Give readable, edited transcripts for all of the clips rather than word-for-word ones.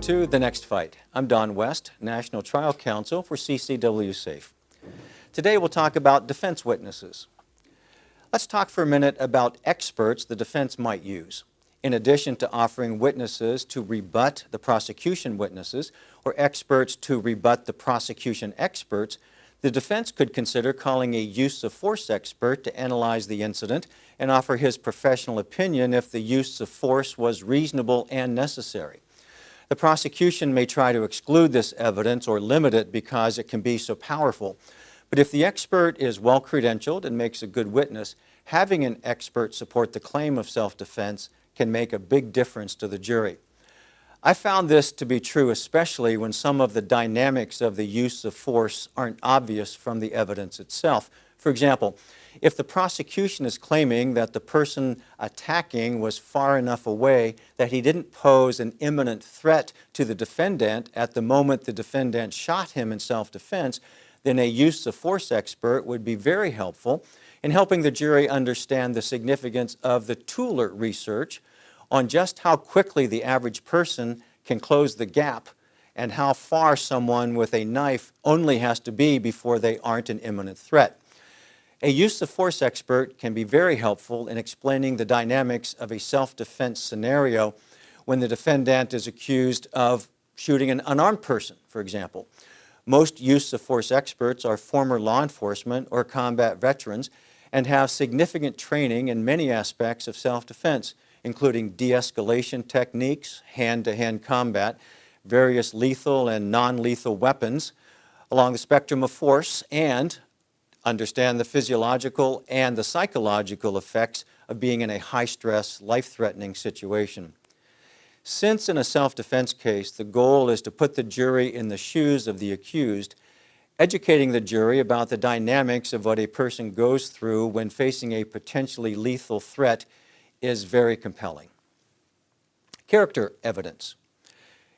Welcome to The Next Fight. I'm Don West, National Trial Counsel for CCW Safe. Today we'll talk about defense witnesses. Let's talk for a minute about experts the defense might use. In addition to offering witnesses to rebut the prosecution witnesses or experts to rebut the prosecution experts, the defense could consider calling a use of force expert to analyze the incident and offer his professional opinion if the use of force was reasonable and necessary. The prosecution may try to exclude this evidence or limit it because it can be so powerful. But if the expert is well credentialed and makes a good witness, having an expert support the claim of self-defense can make a big difference to the jury. I found this to be true especially when some of the dynamics of the use of force aren't obvious from the evidence itself. For example, if the prosecution is claiming that the person attacking was far enough away that he didn't pose an imminent threat to the defendant at the moment the defendant shot him in self-defense, then a use of force expert would be very helpful in helping the jury understand the significance of the Tooler research on just how quickly the average person can close the gap and how far someone with a knife only has to be before they aren't an imminent threat. A use of force expert can be very helpful in explaining the dynamics of a self-defense scenario when the defendant is accused of shooting an unarmed person, for example. Most use of force experts are former law enforcement or combat veterans and have significant training in many aspects of self-defense, including de-escalation techniques, hand-to-hand combat, various lethal and non-lethal weapons along the spectrum of force, and understand the physiological and the psychological effects of being in a high-stress, life-threatening situation. Since in a self-defense case, the goal is to put the jury in the shoes of the accused, educating the jury about the dynamics of what a person goes through when facing a potentially lethal threat is very compelling. Character evidence.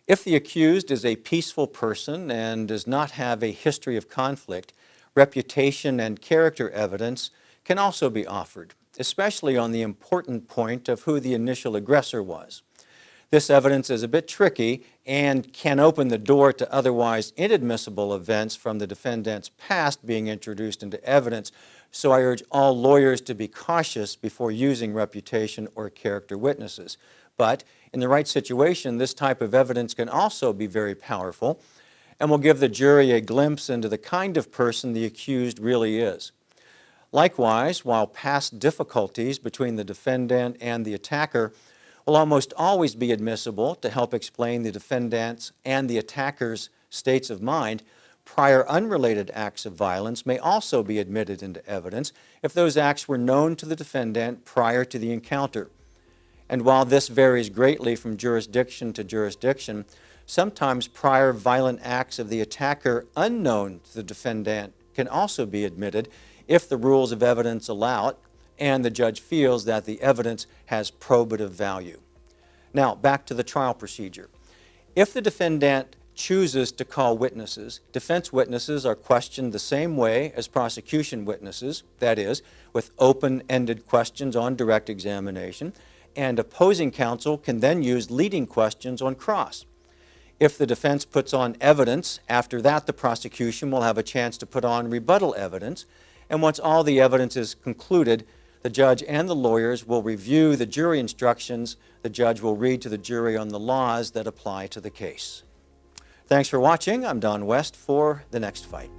If the accused is a peaceful person and does not have a history of conflict, reputation and character evidence can also be offered, especially on the important point of who the initial aggressor was. This evidence is a bit tricky and can open the door to otherwise inadmissible events from the defendant's past being introduced into evidence, so I urge all lawyers to be cautious before using reputation or character witnesses. But in the right situation, this type of evidence can also be very powerful and will give the jury a glimpse into the kind of person the accused really is. Likewise, while past difficulties between the defendant and the attacker will almost always be admissible to help explain the defendant's and the attacker's states of mind, prior unrelated acts of violence may also be admitted into evidence if those acts were known to the defendant prior to the encounter. And while this varies greatly from jurisdiction to jurisdiction, sometimes prior violent acts of the attacker unknown to the defendant can also be admitted if the rules of evidence allow it and the judge feels that the evidence has probative value. Now, back to the trial procedure. If the defendant chooses to call witnesses, defense witnesses are questioned the same way as prosecution witnesses, that is, with open-ended questions on direct examination, and opposing counsel can then use leading questions on cross. If the defense puts on evidence, after that the prosecution will have a chance to put on rebuttal evidence, and once all the evidence is concluded, the judge and the lawyers will review the jury instructions. The judge will read to the jury on the laws that apply to the case. Thanks for watching. I'm Don West for The Next Fight.